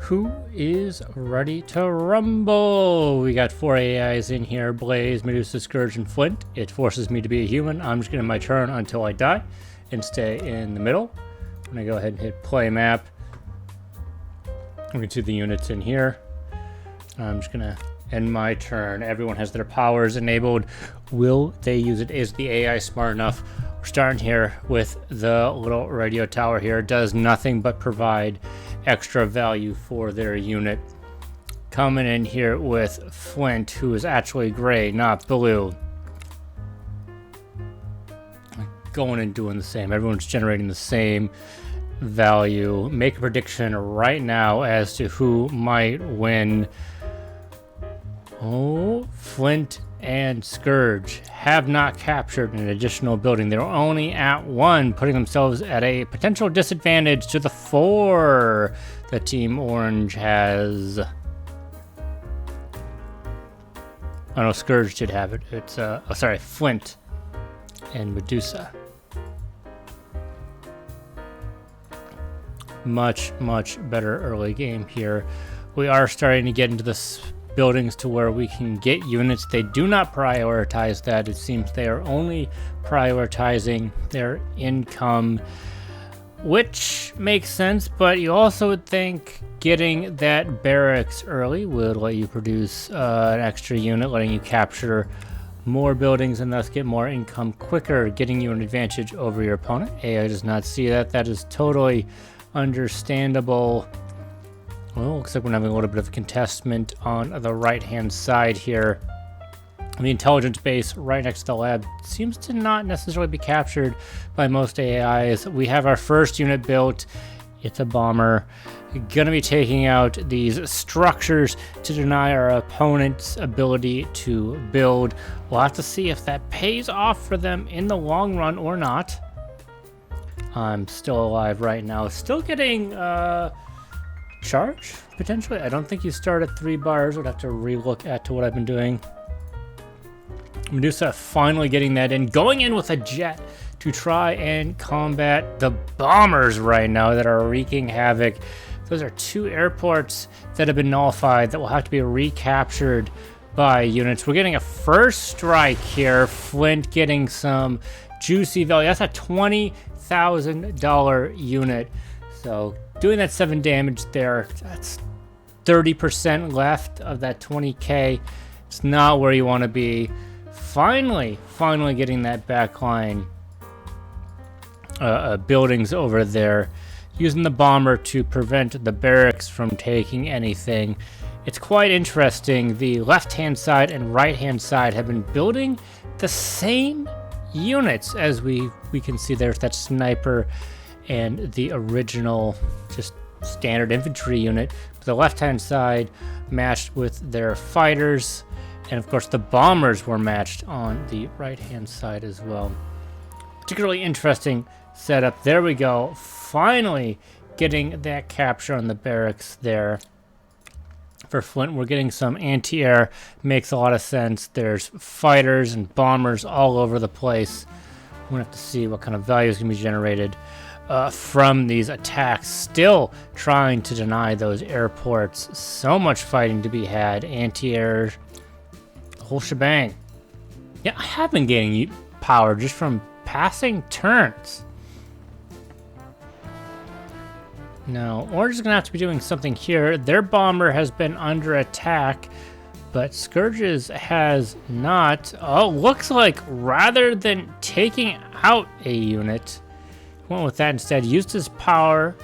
Who is ready to rumble? We got 4 AIs in here: Blaze, Medusa, Scourge, and Flint. It forces me to be a human. I'm just gonna my turn until I die and stay in the middle. I'm gonna go ahead and hit play map. We can see the units in here. I'm just gonna end my turn. Everyone has their powers enabled. Will they use it? Is the AI smart enough? We're starting here with the little radio tower here. It does nothing but provide extra value for their unit. Coming in here with Flint, who is actually gray, not blue. Going and doing the same. Everyone's generating the same value. Make a prediction right now as to who might win. Oh, Flint and Scourge have not captured an additional building. They're only at 1, putting themselves at a potential disadvantage to the 4 that Team Orange has. Oh no, Scourge did have it. It's Flint and Medusa. Much better early game here. We are starting to get into this buildings to where we can get units. They do not prioritize that. It seems they are only prioritizing their income, which makes sense, but you also would think getting that barracks early would let you produce an extra unit, letting you capture more buildings and thus get more income quicker, getting you an advantage over your opponent. AI does not see that. That is totally understandable. Well, looks like we're having a little bit of a contestment on the right-hand side here. The intelligence base right next to the lab seems to not necessarily be captured by most AIs. We have our first unit built. It's a bomber. Gonna be taking out these structures to deny our opponent's ability to build. We'll have to see if that pays off for them in the long run or not. I'm still alive right now. Still getting charge, potentially. I don't think you start at 3 bars. I'd have to relook at to what I've been doing. Medusa finally getting that in. Going in with a jet to try and combat the bombers right now that are wreaking havoc. Those are 2 airports that have been nullified that will have to be recaptured by units. We're getting a first strike here. Flint getting some juicy value. That's a $20,000 unit. So doing that 7 damage there, that's 30% left of that 20k. It's not where you want to be. Finally getting that backline buildings over there. Using the bomber to prevent the barracks from taking anything. It's quite interesting. The left-hand side and right-hand side have been building the same units as we can see there's that sniper and the original just standard infantry unit. The left-hand side matched with their fighters, and of course the bombers were matched on the right-hand side as well. Particularly interesting setup. There we go. Finally getting that capture on the barracks there. For Flint, we're getting some anti-air. Makes a lot of sense. There's fighters and bombers all over the place. We're gonna have to see what kind of value is gonna be generated from these attacks. Still trying to deny those airports. So much fighting to be had. Anti-air, the whole shebang. Yeah, I have been gaining power just from passing turns. Now, Orange is going to have to be doing something here. Their bomber has been under attack, but Scourge's has not. Oh, looks like rather than taking out a unit, went with that instead. Used his power.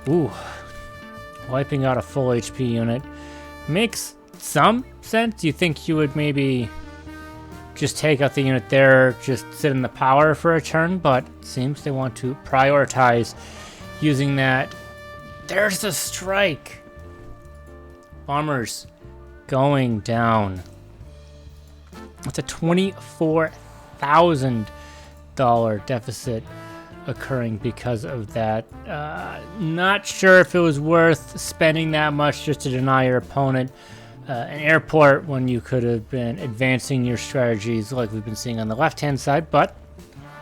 Ooh, wiping out a full HP unit. Makes some sense. You think you would maybe just take out the unit there, just sit in the power for a turn, but it seems they want to prioritize using that. There's the strike. Bombers going down. It's a $24,000 deficit occurring because of that. Not sure if it was worth spending that much just to deny your opponent an airport when you could have been advancing your strategies like we've been seeing on the left-hand side, but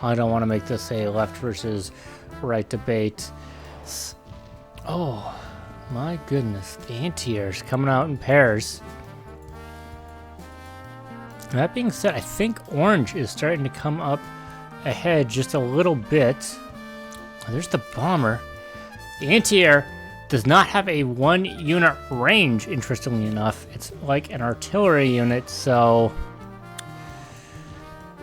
I don't want to make this a left versus right debate. Oh, My goodness, the anti-airs coming out in pairs. That being said, I think orange is starting to come up ahead just a little bit. There's the bomber. The anti-air does not have a 1-unit range, interestingly enough. It's like an artillery unit, so...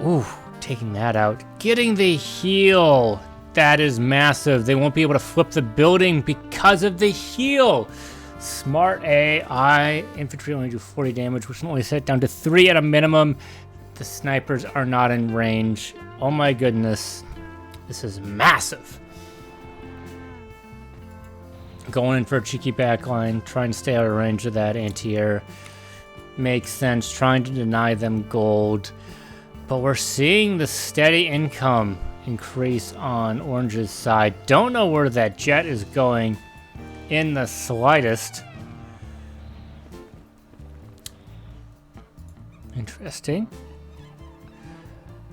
Ooh, taking that out. Getting the heal. That is massive. They won't be able to flip the building because of the heal. Smart AI. Infantry only do 40 damage, which will only set down to 3 at a minimum. The snipers are not in range. Oh my goodness. This is massive. Going in for a cheeky backline, trying to stay out of range of that anti-air. Makes sense, trying to deny them gold. But we're seeing the steady income increase on orange's side. Don't know where that jet is going in the slightest. Interesting.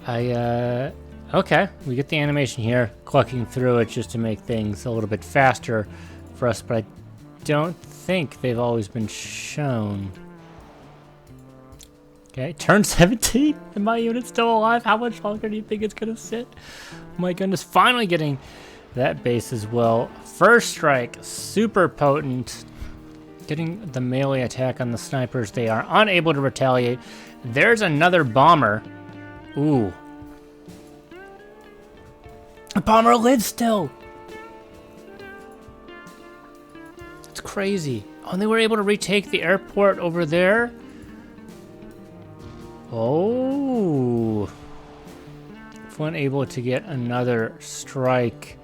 Okay, we get the animation here, clucking through it just to make things a little bit faster for us, but I don't think they've always been shown. Okay, turn 17, and my unit's still alive. How much longer do you think it's gonna sit? Oh my goodness, finally getting that base as well. First strike, super potent. Getting the melee attack on the snipers. They are unable to retaliate. There's another bomber. Ooh. The bomber lives still. It's crazy. Oh, and they were able to retake the airport over there. Oh. Flint able to get another strike.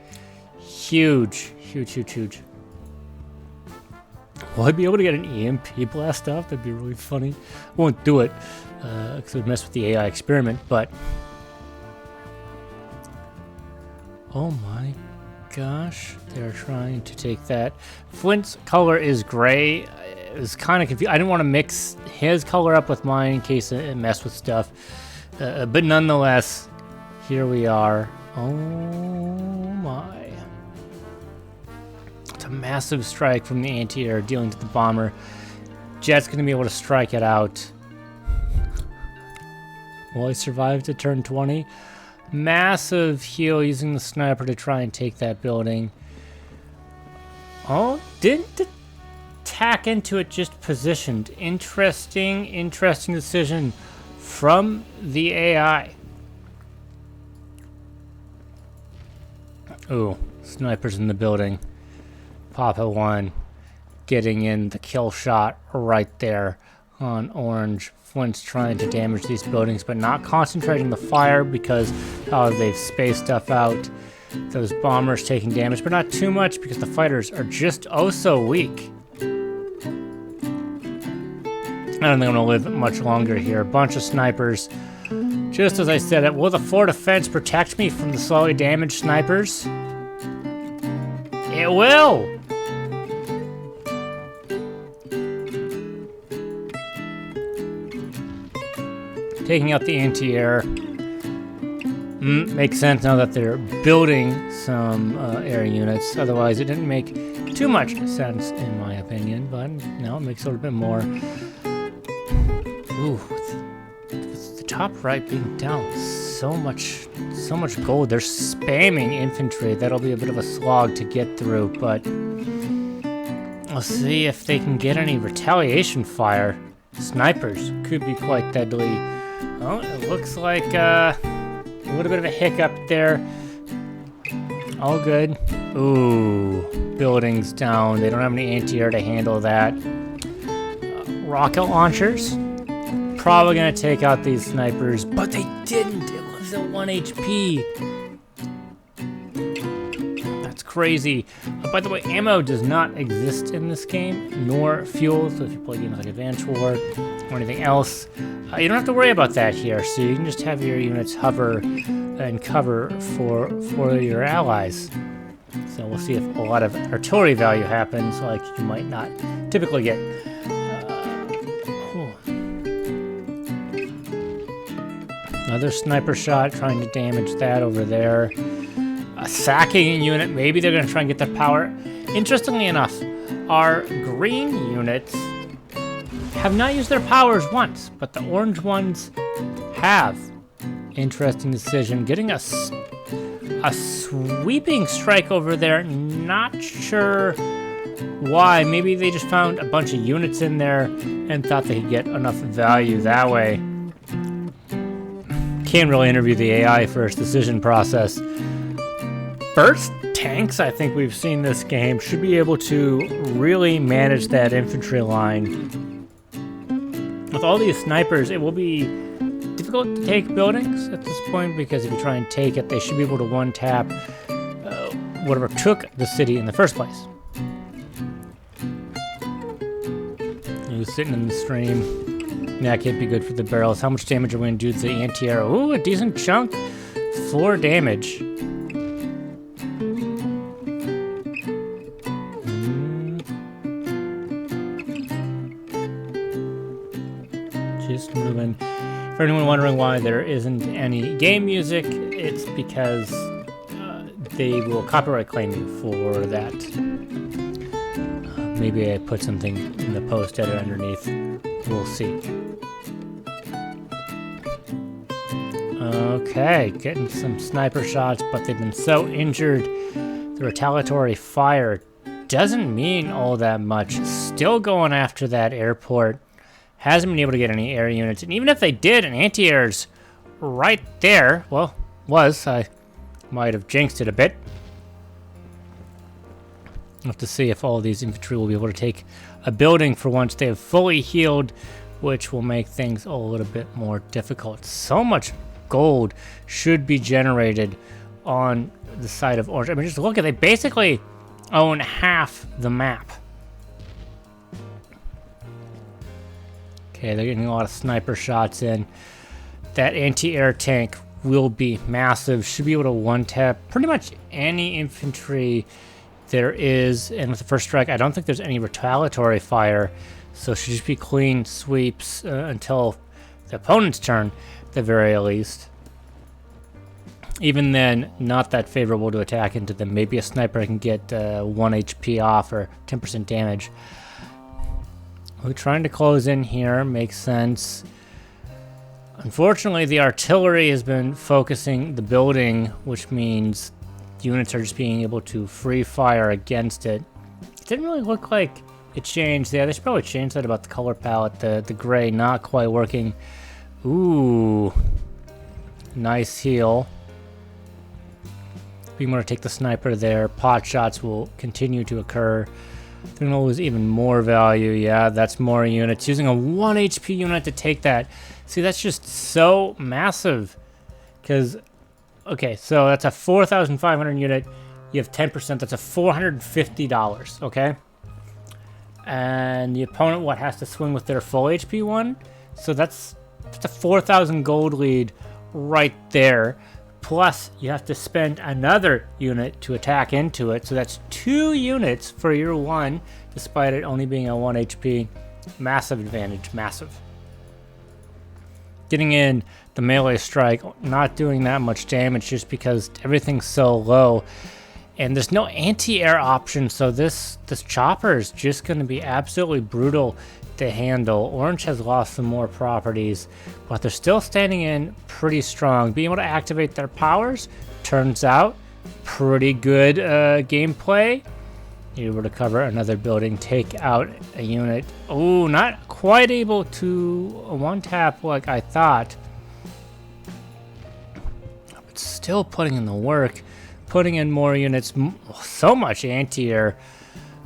Huge. Huge, huge, huge. Will I be able to get an EMP blast off? That'd be really funny. Won't do it, because it would mess with the AI experiment, but... Oh my gosh. They're trying to take that. Flint's color is gray. It was kind of confused. I didn't want to mix his color up with mine in case it messed with stuff. But nonetheless, here we are. Oh my. It's a massive strike from the anti-air dealing to the bomber. Jet's going to be able to strike it out. Will he survive to turn 20? Massive heal using the sniper to try and take that building. Oh, didn't attack into it, just positioned. Interesting decision from the AI. Ooh, snipers in the building. Papa 1 getting in the kill shot right there on orange. Flint's trying to damage these buildings, but not concentrating the fire because they've spaced stuff out. Those bombers taking damage, but not too much because the fighters are just oh so weak. I don't think I'm going to live much longer here. A bunch of snipers. Just as I said it, will the fort defense protect me from the slowly damaged snipers? It will! Taking out the anti-air. Makes sense now that they're building some air units. Otherwise, it didn't make too much sense, in my opinion. But now it makes a little bit more. Ooh, with the top right being down, so much gold. They're spamming infantry. That'll be a bit of a slog to get through, but we'll see if they can get any retaliation fire. Snipers could be quite deadly. Oh, it looks like a little bit of a hiccup there. All good. Ooh, buildings down. They don't have any anti-air to handle that. Rocket launchers. Probably going to take out these snipers, but they didn't. It was at 1 HP. That's crazy. By the way, ammo does not exist in this game, nor fuel. So if you play games like Advanced War or anything else, you don't have to worry about that here. So you can just have your units hover and cover for your allies. So we'll see if a lot of artillery value happens, like you might not typically get. Another sniper shot trying to damage that over there. sacking unit. Maybe they're going to try and get their power. Interestingly enough, our green units have not used their powers once, but the orange ones have. Interesting decision. Getting a sweeping strike over there. Not sure why. Maybe they just found a bunch of units in there and thought they could get enough value that way. Can't really interview the AI for its decision process. First tanks I think we've seen this game should be able to really manage that infantry line. With all these snipers, it will be difficult to take buildings at this point, because if you try and take it, they should be able to one-tap whatever took the city in the first place. He's sitting in the stream. That can't be good for the barrels. How much damage are we going to do to the anti-air? Ooh, a decent chunk. 4 damage. Just moving. For anyone wondering why there isn't any game music, it's because they will copyright claim you for that. Maybe I put something in the post edit underneath. We'll see. Okay, getting some sniper shots, but they've been so injured. The retaliatory fire doesn't mean all that much. Still going after that airport. Hasn't been able to get any air units. And even if they did, an anti-air's right there. Well, I might have jinxed it a bit. We'll have to see if all of these infantry will be able to take a building for once they have fully healed, which will make things a little bit more difficult. So much gold should be generated on the side of Orange. I mean, just look at it. They basically own half the map. Okay, they're getting a lot of sniper shots in. That anti-air tank will be massive. Should be able to one-tap pretty much any infantry there is. And with the first strike, I don't think there's any retaliatory fire. So it should just be clean sweeps until the opponent's turn, at the very least. Even then, not that favorable to attack into them. Maybe a sniper can get 1 HP off or 10% damage. We're trying to close in here. Makes sense. Unfortunately, the artillery has been focusing the building, which means units are just being able to free fire against it. It didn't really look like it changed. Yeah, they should probably change that about the color palette. The gray not quite working. Ooh. Nice heal. We want to take the sniper there. Pot shots will continue to occur. They're going to lose even more value. Yeah, that's more units. Using a 1 HP unit to take that. See, that's just so massive. Because, okay, so that's a 4,500 unit. You have 10%. That's a $450, okay? And the opponent, what, has to swing with their full HP one? So that's a 4,000 gold lead right there. Plus, you have to spend another unit to attack into it. So that's 2 units for your 1, despite it only being a 1 HP. Massive advantage, massive. Getting in the melee strike, not doing that much damage just because everything's so low. And there's no anti-air option, so this chopper is just going to be absolutely brutal to handle. Orange has lost some more properties, but they're still standing in pretty strong. Being able to activate their powers, turns out, pretty good gameplay. You're able to cover another building, take out a unit. Oh, not quite able to one-tap like I thought. But still putting in the work, putting in more units, so much anti-air.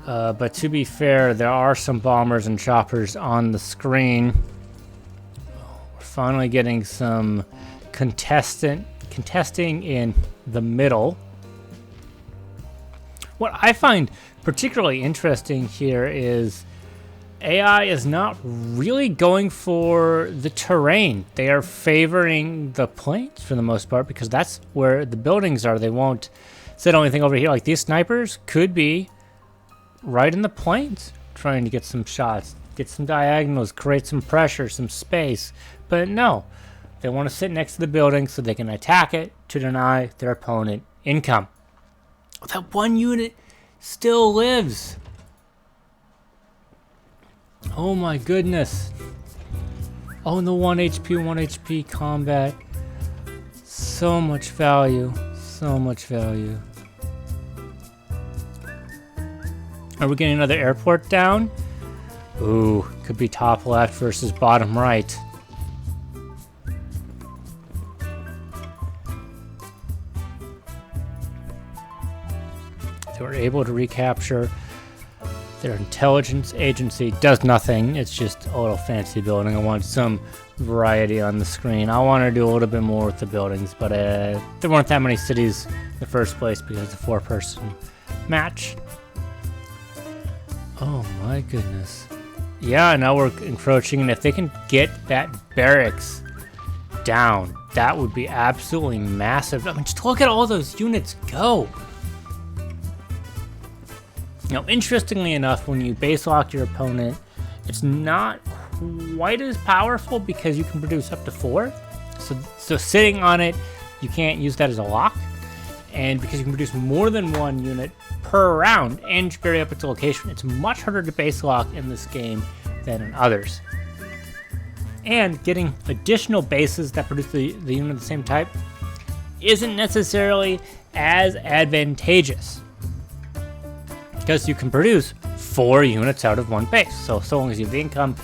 But to be fair, there are some bombers and choppers on the screen. We're finally getting some contesting in the middle. What I find particularly interesting here is AI is not really going for the terrain. They are favoring the plains for the most part because that's where the buildings are. They won't set anything over here. Like these snipers could be right in the plains, trying to get some shots, get some diagonals, create some pressure, some space. But no, they want to sit next to the building so they can attack it to deny their opponent income. That one unit still lives. Oh my goodness. Oh, and the 1 HP combat. So much value. So much value. Are we getting another airport down? Ooh, could be top left versus bottom right. They were able to recapture. Their intelligence agency does nothing. It's just a little fancy building. I want some variety on the screen. I want to do a little bit more with the buildings, but there weren't that many cities in the first place because it's a 4-person match. Oh my goodness. Yeah, now we're encroaching, and if they can get that barracks down, that would be absolutely massive. I mean, just look at all those units go. Now, interestingly enough, when you base lock your opponent, it's not quite as powerful because you can produce up to 4. So sitting on it, you can't use that as a lock. And because you can produce more than 1 unit per round and vary up its location, it's much harder to base lock in this game than in others. And getting additional bases that produce the unit of the same type isn't necessarily as advantageous, because you can produce 4 units out of 1 base. So long as you have the income,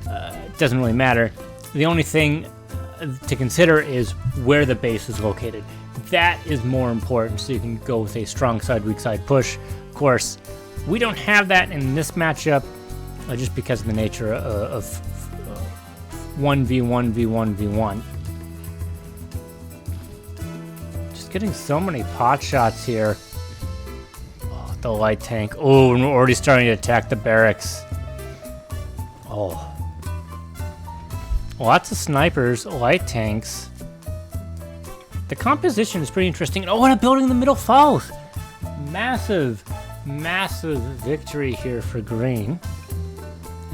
it doesn't really matter. The only thing to consider is where the base is located. That is more important, so you can go with a strong side, weak side push. Of course, we don't have that in this matchup, just because of the nature of 1v1, v1, v1. Just getting so many pot shots here. The light tank. Oh, and we're already starting to attack the barracks. Oh. Lots of snipers, light tanks. The composition is pretty interesting. Oh, and a building in the middle falls. Massive, massive victory here for green.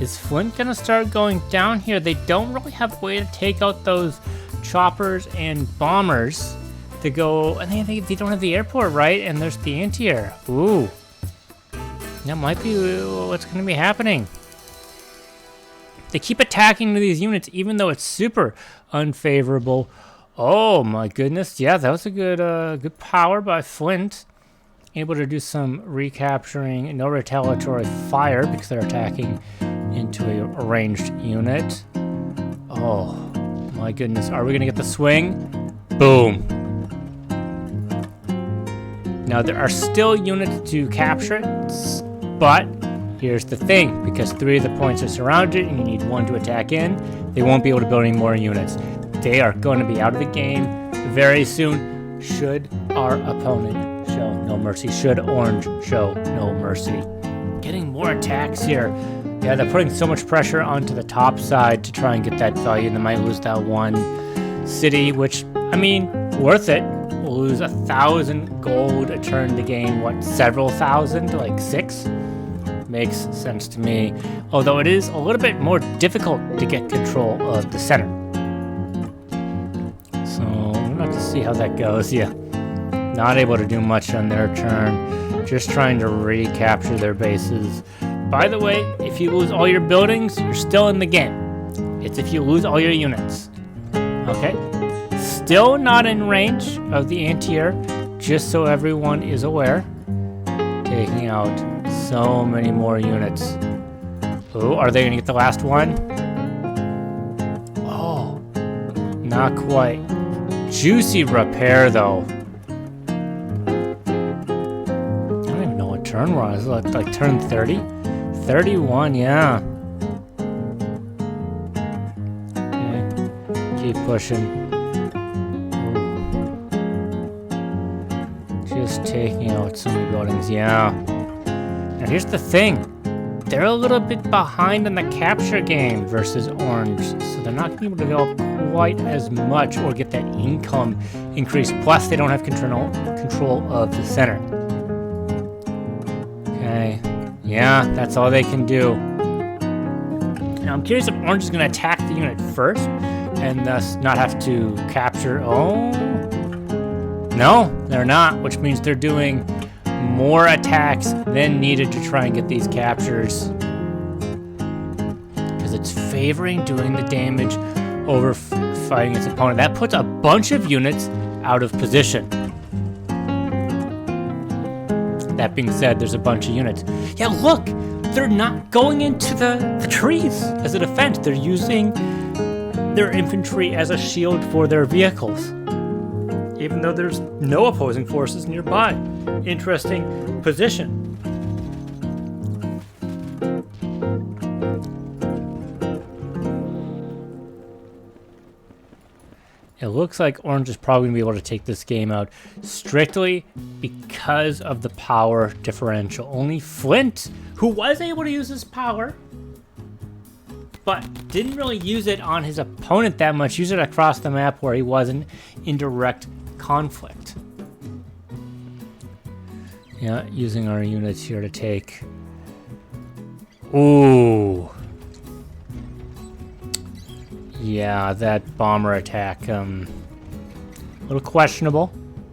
Is Flint gonna start going down here? They don't really have a way to take out those choppers and bombers to go, and they don't have the airport, right? And there's the anti-air. Ooh. That might be what's going to be happening. They keep attacking these units even though it's super unfavorable. Oh my goodness. Yeah, that was a good power by Flint. Able to do some recapturing. No retaliatory fire because they're attacking into a ranged unit. Oh my goodness. Are we going to get the swing? Boom. Now, there are still units to capture it, but here's the thing. Because 3 of the points are surrounded and you need 1 to attack in, they won't be able to build any more units. They are going to be out of the game very soon, should our opponent show no mercy. Should Orange show no mercy. Getting more attacks here. Yeah, they're putting so much pressure onto the top side to try and get that value. They might lose that 1 city, which, I mean, worth it. We'll lose 1,000 gold a turn to gain, what, several thousand? Like 6? Makes sense to me. Although it is a little bit more difficult to get control of the center. So we'll have to see how that goes. Yeah, not able to do much on their turn. Just trying to recapture their bases. By the way, if you lose all your buildings, you're still in the game. It's if you lose all your units. Okay? Still not in range of the anti-air, just so everyone is aware. Taking out so many more units. Oh, are they going to get the last one? Oh, not quite. Juicy repair, though. I don't even know what turn we're on. Is it like turn 30? 31, yeah. Okay, keep pushing. Just taking out so many buildings, yeah. Now here's the thing. They're a little bit behind in the capture game versus Orange, so they're not going to be able to develop quite as much or get that income increase. Plus, they don't have control of the center. Okay, yeah, that's all they can do. Now I'm curious if Orange is going to attack the unit first and thus not have to capture. Oh, no, they're not, which means they're doing more attacks than needed to try and get these captures. Because it's favoring doing the damage over fighting its opponent. That puts a bunch of units out of position. That being said, there's a bunch of units. Yeah, look! They're not going into the trees as a defense. They're using their infantry as a shield for their vehicles. Even though there's no opposing forces nearby. Interesting position. It looks like Orange is probably going to be able to take this game out strictly because of the power differential. Only Flint, who was able to use his power, but didn't really use it on his opponent that much, used it across the map where he wasn't in direct conflict. Yeah, using our units here to take... Ooh. Yeah, that bomber attack, a little questionable,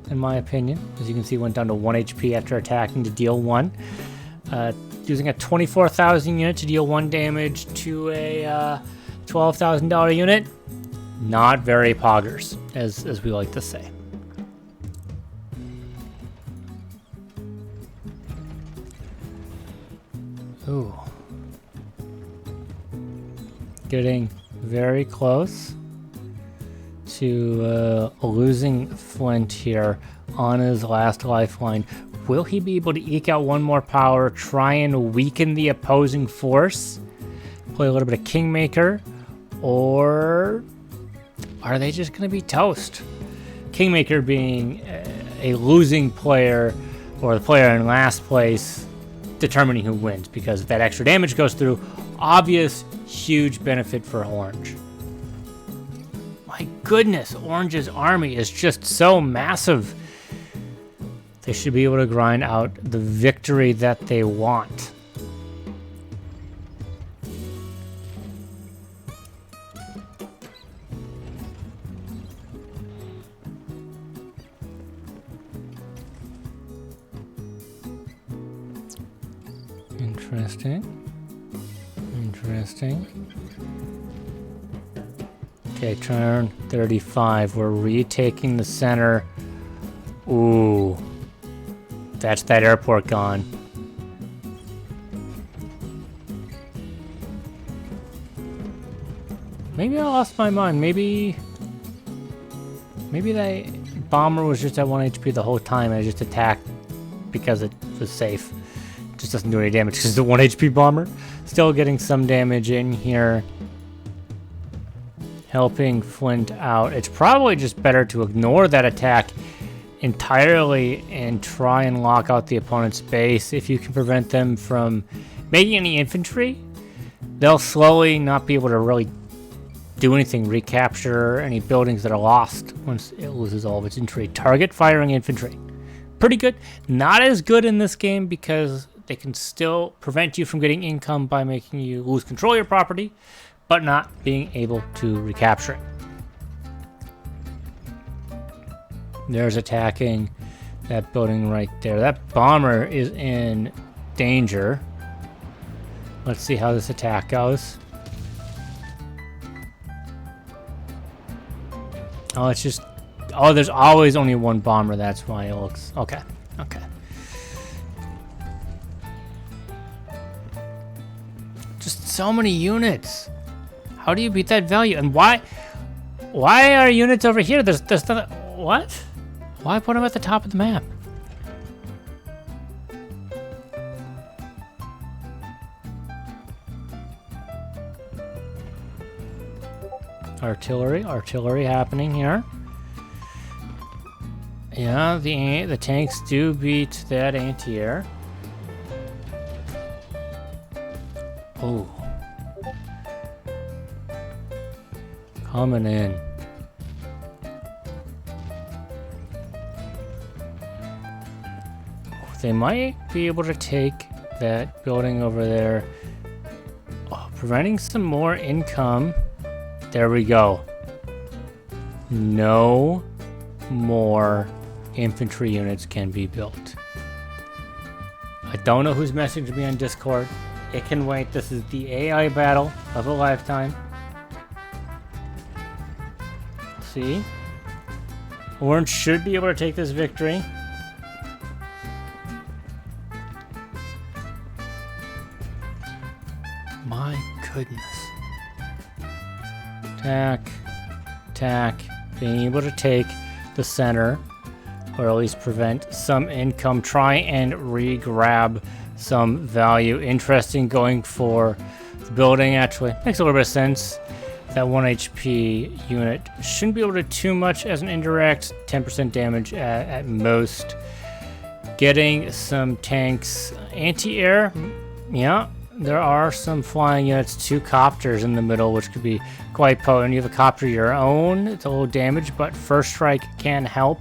in my opinion. As you can see, went down to 1 HP after attacking to deal 1. Using a 24,000 unit to deal 1 damage to a $12,000 unit. Not very poggers, as we like to say. Ooh. Getting very close to losing Flint here on his last lifeline. Will he be able to eke out one more power, try and weaken the opposing force, play a little bit of Kingmaker, or are they just going to be toast? Kingmaker being a losing player, or the player in last place, determining who wins, because if that extra damage goes through, obvious huge benefit for Orange. My goodness, Orange's army is just so massive. They should be able to grind out the victory that they want. Interesting. Interesting. Okay, turn 35. We're retaking the center. Ooh. That's that airport gone. Maybe I lost my mind. Maybe that bomber was just at 1 HP the whole time and I just attacked because it was safe. Just doesn't do any damage because it's a 1 HP bomber. Still getting some damage in here. Helping Flint out. It's probably just better to ignore that attack entirely and try and lock out the opponent's base. If you can prevent them from making any infantry, they'll slowly not be able to really do anything, recapture any buildings that are lost once it loses all of its infantry. Target firing infantry. Pretty good. Not as good in this game because they can still prevent you from getting income by making you lose control of your property, but not being able to recapture it. There's attacking that building right there. That bomber is in danger. Let's see how this attack goes. Oh, it's just... Oh, there's always only one bomber. That's why it looks... Okay. Okay. Just so many units. How do you beat that value? And why are units over here? There's nothing... What? Why put them at the top of the map? Artillery happening here. Yeah, the tanks do beat that anti-air. Oh. Coming in. They might be able to take that building over there. Oh, preventing some more income. There we go. No more infantry units can be built. I don't know who's messaging me on Discord. It can wait. This is the AI battle of a lifetime. See? Orange should be able to take this victory. My goodness. Attack. Being able to take the center, or at least prevent some income. Try and re-grab some value. Interesting going for the building, actually. Makes a little bit of sense. That 1 HP unit shouldn't be able to do too much as an indirect. 10% damage at most. Getting some tanks. Anti-air, yeah. There are some flying units, 2 copters in the middle, which could be quite potent. You have a copter of your own. It's a little damage, but first strike can help.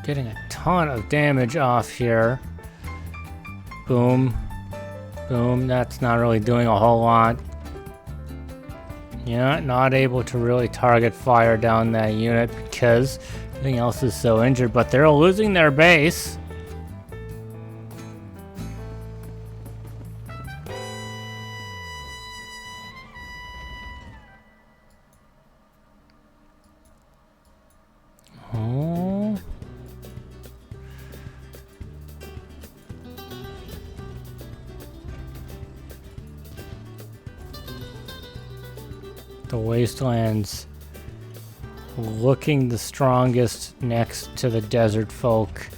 Getting a ton of damage off here. Boom. Boom. That's not really doing a whole lot. Yeah, not able to really target fire down that unit because everything else is so injured, but they're losing their base. Oh. The Wastelands looking the strongest next to the Desert Folk.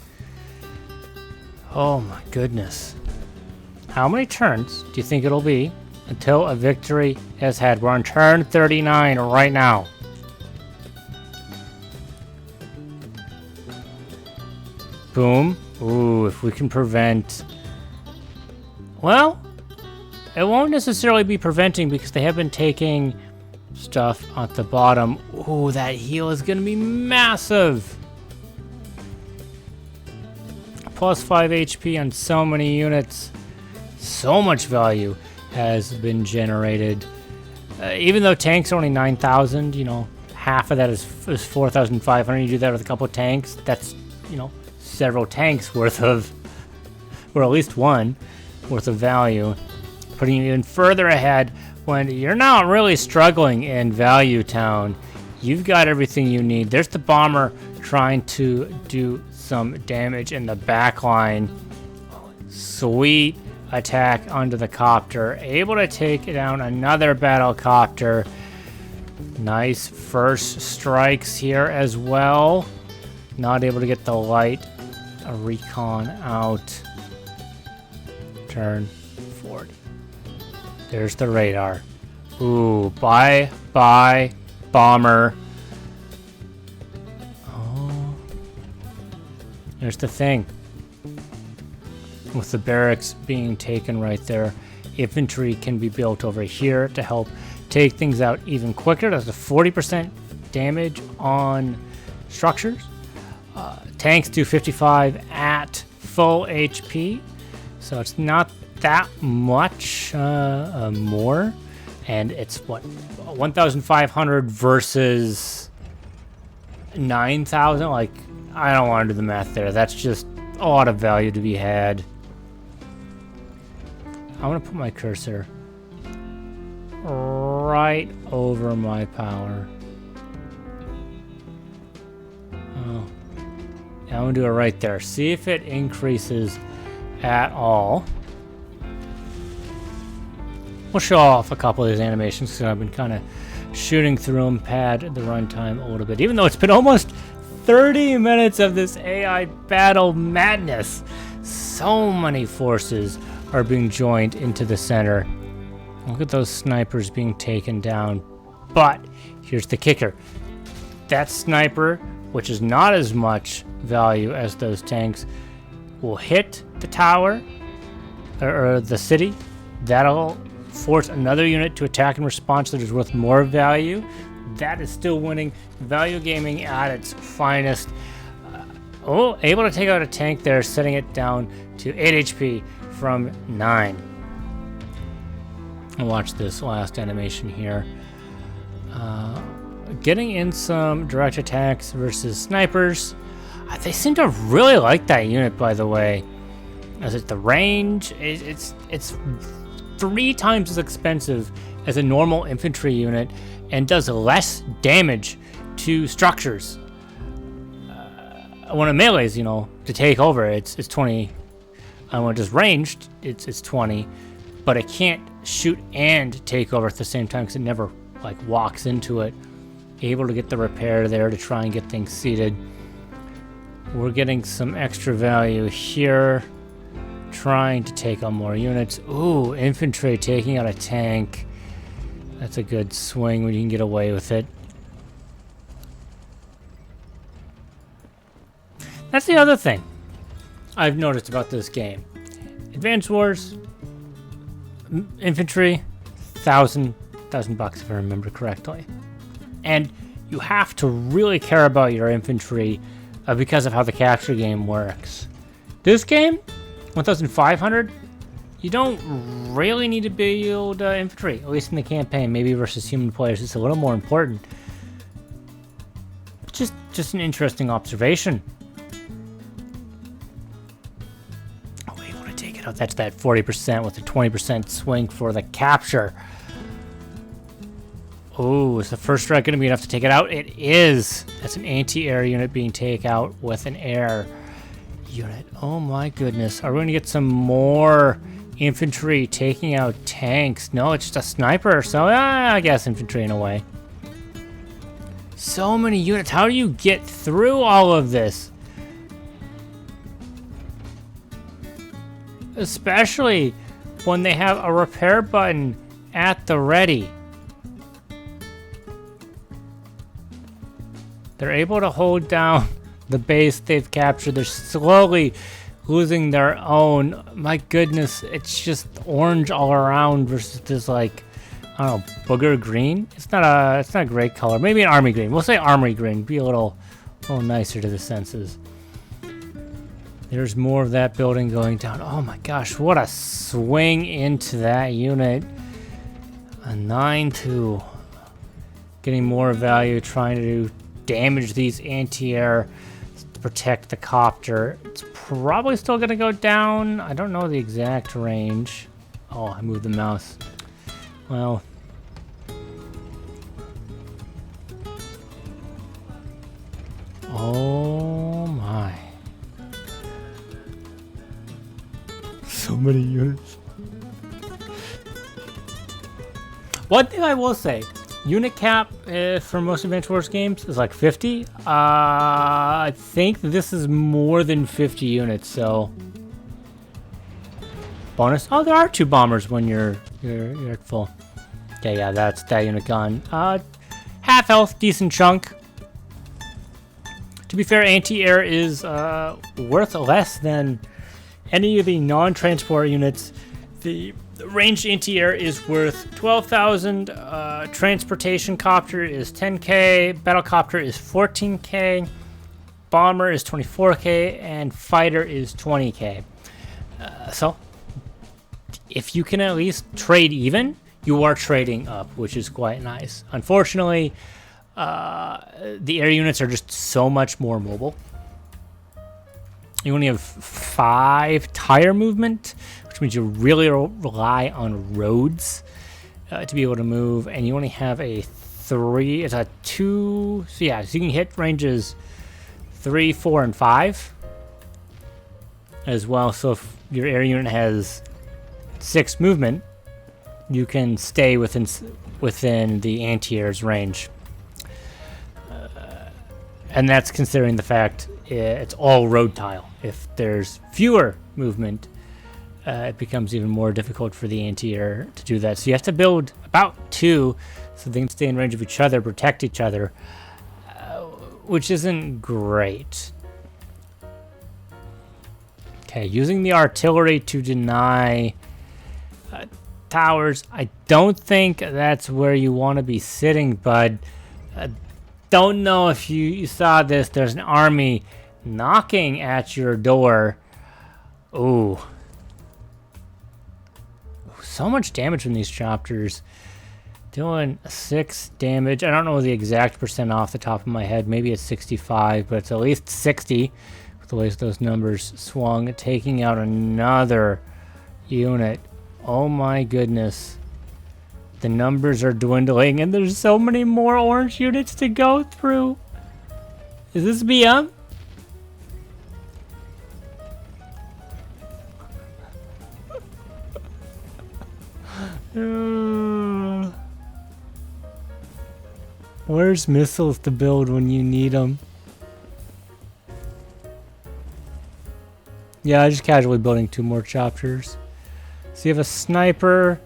Oh my goodness. How many turns do you think it'll be until a victory is had? We're on turn 39 right now. Boom. Ooh, if we can prevent... Well, it won't necessarily be preventing because they have been taking stuff at the bottom. Ooh, that heal is going to be massive. Plus 5 HP on so many units. So much value has been generated. Even though tanks are only 9,000, you know, half of that is 4,500. You do that with a couple of tanks, that's, you know, several tanks worth of, or at least one worth of value, putting you even further ahead when you're not really struggling in Value Town. You've got everything you need. There's the bomber trying to do some damage in the back line. Sweet attack onto the copter, able to take down another battle copter. Nice first strikes here as well. Not able to get the light recon out. Turn 40. There's the radar. Ooh, bye bomber. Oh, there's the thing. With the barracks being taken right there, infantry can be built over here to help take things out even quicker. That's a 40% damage on structures. Tanks do 55 at full HP, so it's not that much more. And it's what, 1,500 versus 9,000? Like, I don't want to do the math there. That's just a lot of value to be had. I'm going to put my cursor right over my power. Oh. Yeah, I'm going to do it right there. See if it increases at all. We'll show off a couple of these animations because I've been kind of shooting through them, pad the runtime a little bit. Even though it's been almost 30 minutes of this AI battle madness. So many forces are being joined into the center. Look at those snipers being taken down. But here's the kicker. That sniper, which is not as much value as those tanks, will hit the tower or the city. That'll force another unit to attack in response that is worth more value. That is still winning. Value gaming at its finest. Oh, able to take out a tank there, setting it down to 8 HP from 9. And watch this last animation here. Getting in some direct attacks versus snipers. They seem to really like that unit, by the way. Is it the range? It's 3 times as expensive as a normal infantry unit and does less damage to structures. When it melees, you know, to take over, it's 20. And when it just ranged, it's 20. But it can't shoot and take over at the same time because it never like walks into it. Able to get the repair there to try and get things seated. We're getting some extra value here. Trying to take on more units. Ooh, infantry taking out a tank. That's a good swing when you can get away with it. That's the other thing I've noticed about this game. Advanced Wars, infantry, $1,000 if I remember correctly. And you have to really care about your infantry because of how the capture game works. This game, 1,500, you don't really need to build infantry, at least in the campaign. Maybe versus human players, it's a little more important. Just an interesting observation. Oh, that's that 40% with a 20% swing for the capture. Oh, is the first strike going to be enough to take it out? It is. That's an anti-air unit being taken out with an air unit. Oh my goodness. Are we going to get some more infantry taking out tanks? No, it's just a sniper. So I guess infantry in a way. So many units. How do you get through all of this? Especially when they have a repair button at the ready. They're able to hold down the base they've captured. They're slowly losing their own. My goodness, it's just orange all around versus this, like, I don't know, booger green. It's not a great color. Maybe an army green. We'll say army green. Be a little nicer to the senses. There's more of that building going down. Oh my gosh, what a swing into that unit. A 9-2. Getting more value, trying to damage these anti-air to protect the copter. It's probably still going to go down. I don't know the exact range. Oh, I moved the mouse. Well. Oh my. So many units. One thing I will say, unit cap for most Advanced Wars games is like 50. I think this is more than 50 units, so bonus. Oh, there are 2 bombers when you're at full. Okay, yeah, that's that unit gone. Half health, decent chunk. To be fair, anti-air is worth less than any of the non-transport units. The ranged anti-air is worth 12,000. Transportation copter is 10k. Battlecopter is 14k. Bomber is 24k, and fighter is 20k. So, if you can at least trade even, you are trading up, which is quite nice. Unfortunately, the air units are just so much more mobile. You only have 5 tire movement, which means you really rely on roads to be able to move, and you only have a 3. It's a 2. So yeah, so you can hit ranges 3, 4, and 5 as well. So if your air unit has 6 movement, you can stay within the anti-air's range, and that's considering the fact it's all road tile. If there's fewer movement, it becomes even more difficult for the anti-air to do that. So you have to build about 2 so they can stay in range of each other, protect each other, which isn't great. Okay, using the artillery to deny towers. I don't think that's where you want to be sitting, bud. Don't know if you saw this. There's an army knocking at your door. Ooh. So much damage from these chopters. Doing 6 damage. I don't know the exact percent off the top of my head. Maybe it's 65, but it's at least 60 with the ways those numbers swung, taking out another unit. Oh my goodness. The numbers are dwindling, and there's so many more orange units to go through. Is this BM? Where's missiles to build when you need them? Yeah, just casually building 2 more chapters. So you have a sniper,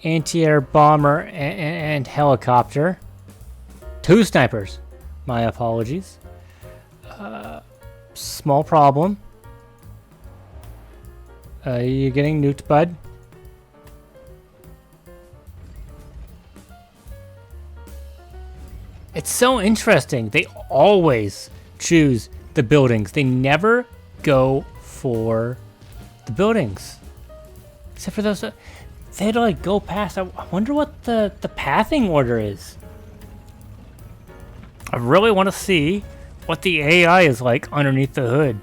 anti-air bomber, and helicopter. 2 snipers. My apologies. Small problem. You getting nuked, bud? It's so interesting. They always choose the buildings. They never go for the buildings. Except for those, they had to like go past. I wonder what the pathing order is. I really want to see what the AI is like underneath the hood.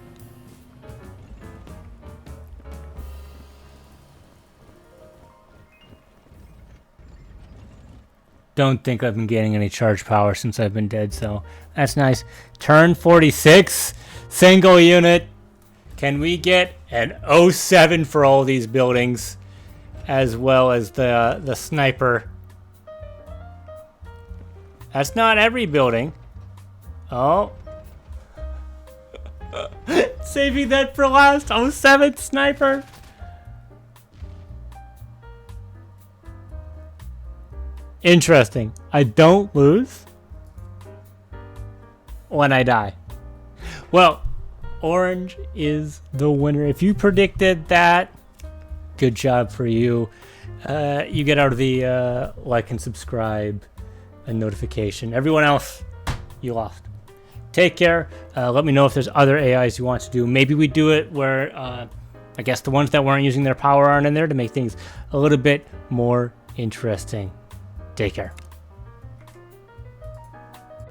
Don't think I've been gaining any charge power since I've been dead, so that's nice. Turn 46, single unit. Can we get an 07 for all these buildings, as well as the sniper? That's not every building. Oh. Saving that for last. 07 sniper. Interesting. I don't lose when I die. Well, orange is the winner. If you predicted that, good job for you. You get out of the like and subscribe and notification. Everyone else, you lost. Take care. Let me know if there's other AIs you want to do. Maybe we do it where I guess the ones that weren't using their power aren't in there to make things a little bit more interesting. Take care.